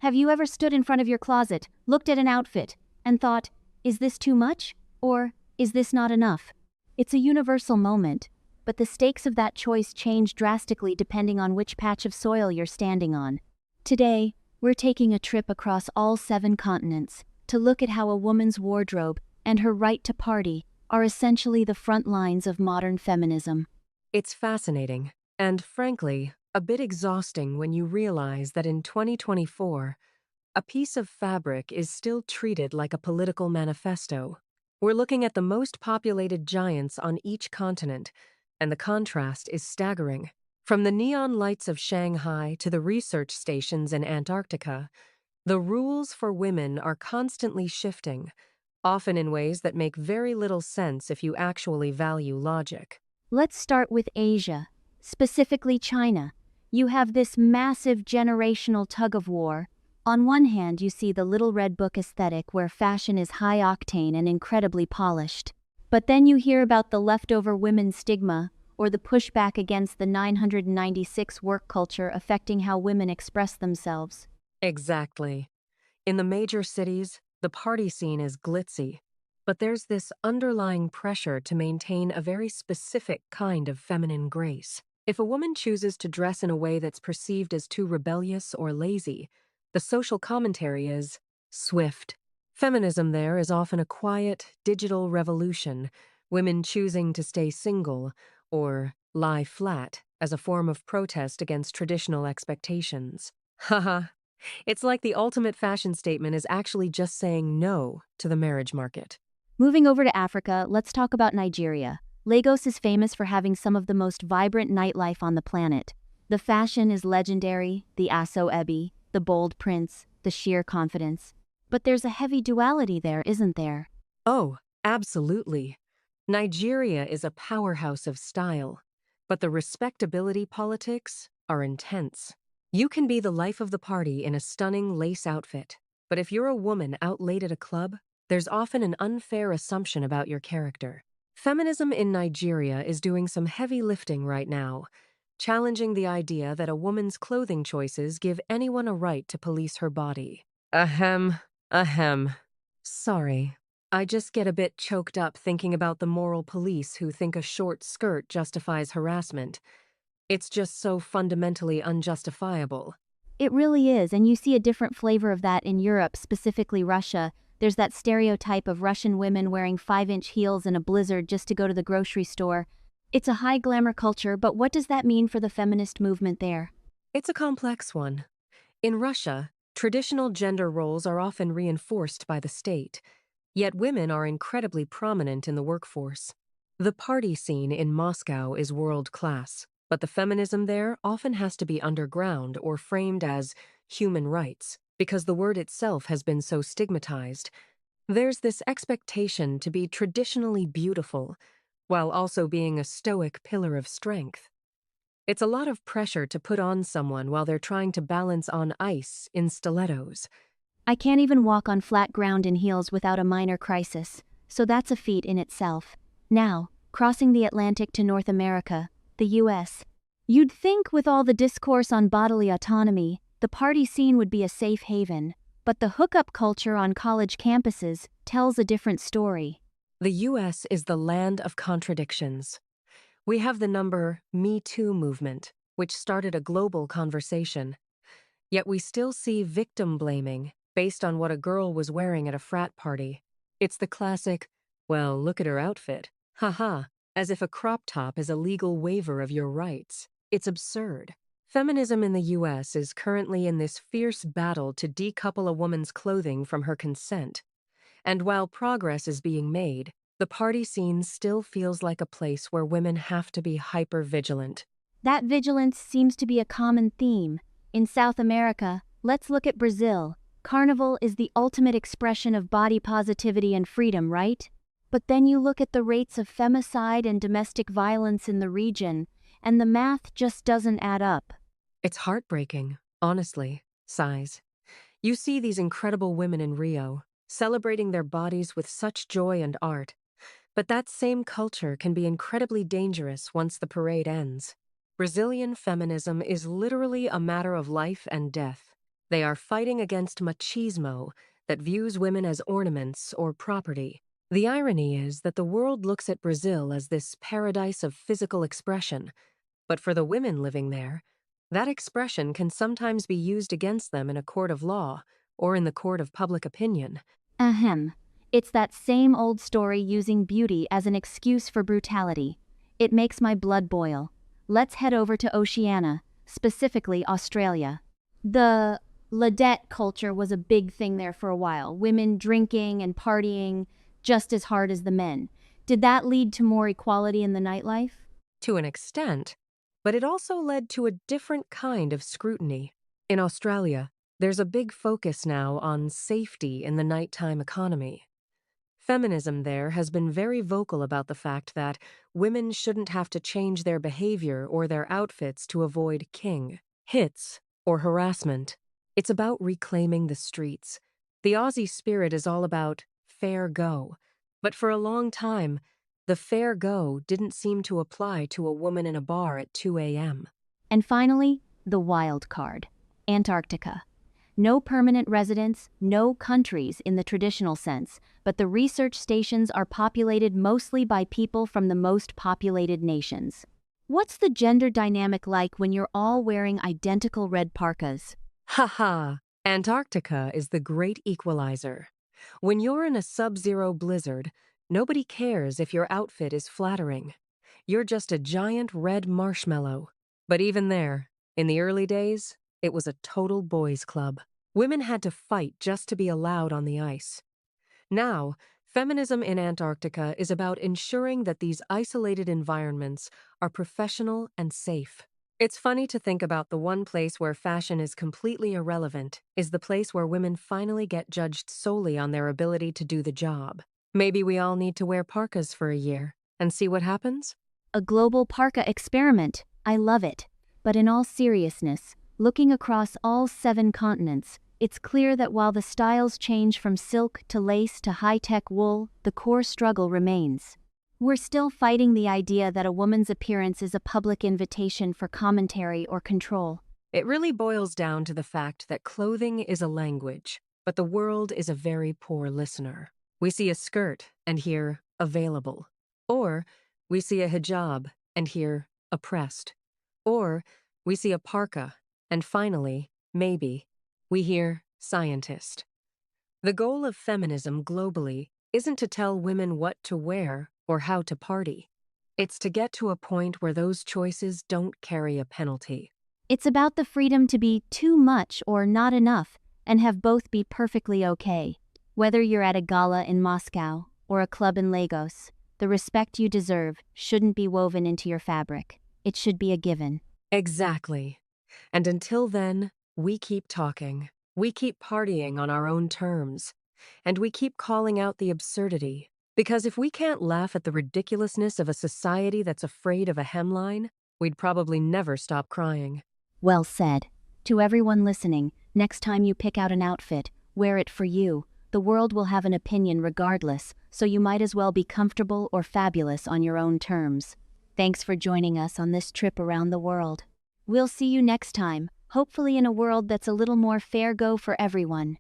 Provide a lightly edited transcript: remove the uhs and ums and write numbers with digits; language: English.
Have you ever stood in front of your closet, looked at an outfit, and thought, is this too much? Or is this not enough? It's a universal moment, but the stakes of that choice change drastically depending on which patch of soil you're standing on. Today, we're taking a trip across all 7 continents to look at how a woman's wardrobe and her right to party are essentially the front lines of modern feminism. It's fascinating, and frankly, a bit exhausting when you realize that in 2024, a piece of fabric is still treated like a political manifesto. We're looking at the most populated giants on each continent, and the contrast is staggering. From the neon lights of Shanghai to the research stations in Antarctica, the rules for women are constantly shifting, often in ways that make very little sense if you actually value logic. Let's start with Asia, specifically China. You have this massive generational tug of war. On one hand, you see the Little Red Book aesthetic where fashion is high octane and incredibly polished. But then you hear about the leftover women stigma, or the pushback against the 996 work culture affecting how women express themselves. Exactly. In the major cities, the party scene is glitzy, but there's this underlying pressure to maintain a very specific kind of feminine grace. If a woman chooses to dress in a way that's perceived as too rebellious or lazy, the social commentary is swift. Feminism there is often a quiet, digital revolution, women choosing to stay single or lie flat as a form of protest against traditional expectations. Haha. It's like the ultimate fashion statement is actually just saying no to the marriage market. Moving over to Africa, let's talk about Nigeria. Lagos is famous for having some of the most vibrant nightlife on the planet. The fashion is legendary, the Aso Ebi, the bold prints, the sheer confidence. But there's a heavy duality there, isn't there? Oh, absolutely. Nigeria is a powerhouse of style, but the respectability politics are intense. You can be the life of the party in a stunning lace outfit, but if you're a woman out late at a club, there's often an unfair assumption about your character. Feminism in Nigeria is doing some heavy lifting right now, challenging the idea that a woman's clothing choices give anyone a right to police her body. Ahem, ahem. Sorry. I just get a bit choked up thinking about the moral police who think a short skirt justifies harassment. It's just so fundamentally unjustifiable. It really is, and you see a different flavor of that in Europe, specifically Russia. There's that stereotype of Russian women wearing 5-inch heels in a blizzard just to go to the grocery store. It's a high glamour culture, but what does that mean for the feminist movement there? It's a complex one. In Russia, traditional gender roles are often reinforced by the state, yet women are incredibly prominent in the workforce. The party scene in Moscow is world-class, but the feminism there often has to be underground or framed as human rights, because the word itself has been so stigmatized. There's this expectation to be traditionally beautiful, while also being a stoic pillar of strength. It's a lot of pressure to put on someone while they're trying to balance on ice in stilettos. I can't even walk on flat ground in heels without a minor crisis, so that's a feat in itself. Now, crossing the Atlantic to North America, the US. You'd think with all the discourse on bodily autonomy, the party scene would be a safe haven, but the hookup culture on college campuses tells a different story. The US is the land of contradictions. We have the Me Too movement, which started a global conversation. Yet we still see victim blaming based on what a girl was wearing at a frat party. It's the classic, well, look at her outfit. Haha, as if a crop top is a legal waiver of your rights. It's absurd. Feminism in the US is currently in this fierce battle to decouple a woman's clothing from her consent. And while progress is being made, the party scene still feels like a place where women have to be hyper-vigilant. That vigilance seems to be a common theme. In South America, let's look at Brazil. Carnival is the ultimate expression of body positivity and freedom, right? But then you look at the rates of femicide and domestic violence in the region, and the math just doesn't add up. It's heartbreaking, honestly, sighs. You see these incredible women in Rio, celebrating their bodies with such joy and art. But that same culture can be incredibly dangerous once the parade ends. Brazilian feminism is literally a matter of life and death. They are fighting against machismo that views women as ornaments or property. The irony is that the world looks at Brazil as this paradise of physical expression, but for the women living there, that expression can sometimes be used against them in a court of law or in the court of public opinion. Ahem. It's that same old story using beauty as an excuse for brutality. It makes my blood boil. Let's head over to Oceania, specifically Australia. The Ladette culture was a big thing there for a while. Women drinking and partying just as hard as the men. Did that lead to more equality in the nightlife? To an extent, but it also led to a different kind of scrutiny. In Australia, there's a big focus now on safety in the nighttime economy. Feminism there has been very vocal about the fact that women shouldn't have to change their behavior or their outfits to avoid hits, or harassment. It's about reclaiming the streets. The Aussie spirit is all about fair go, but for a long time, the fair go didn't seem to apply to a woman in a bar at 2 a.m. And finally, the wild card, Antarctica. No permanent residents, no countries in the traditional sense, but the research stations are populated mostly by people from the most populated nations. What's the gender dynamic like when you're all wearing identical red parkas? Haha, Antarctica is the great equalizer. When you're in a sub-zero blizzard, nobody cares if your outfit is flattering. You're just a giant red marshmallow. But even there, in the early days, it was a total boys' club. Women had to fight just to be allowed on the ice. Now, feminism in Antarctica is about ensuring that these isolated environments are professional and safe. It's funny to think about the one place where fashion is completely irrelevant is the place where women finally get judged solely on their ability to do the job. Maybe we all need to wear parkas for a year and see what happens? A global parka experiment. I love it. But in all seriousness, looking across all 7 continents, it's clear that while the styles change from silk to lace to high-tech wool, the core struggle remains. We're still fighting the idea that a woman's appearance is a public invitation for commentary or control. It really boils down to the fact that clothing is a language, but the world is a very poor listener. We see a skirt and hear available. Or we see a hijab and hear oppressed. Or we see a parka and finally, maybe, we hear scientist. The goal of feminism globally isn't to tell women what to wear or how to party. It's to get to a point where those choices don't carry a penalty. It's about the freedom to be too much or not enough and have both be perfectly okay. Whether you're at a gala in Moscow or a club in Lagos, the respect you deserve shouldn't be woven into your fabric. It should be a given. Exactly. And until then, we keep talking. We keep partying on our own terms. And we keep calling out the absurdity. Because if we can't laugh at the ridiculousness of a society that's afraid of a hemline, we'd probably never stop crying. Well said. To everyone listening, next time you pick out an outfit, wear it for you. The world will have an opinion regardless, so you might as well be comfortable or fabulous on your own terms. Thanks for joining us on this trip around the world. We'll see you next time, hopefully in a world that's a little more fair go for everyone.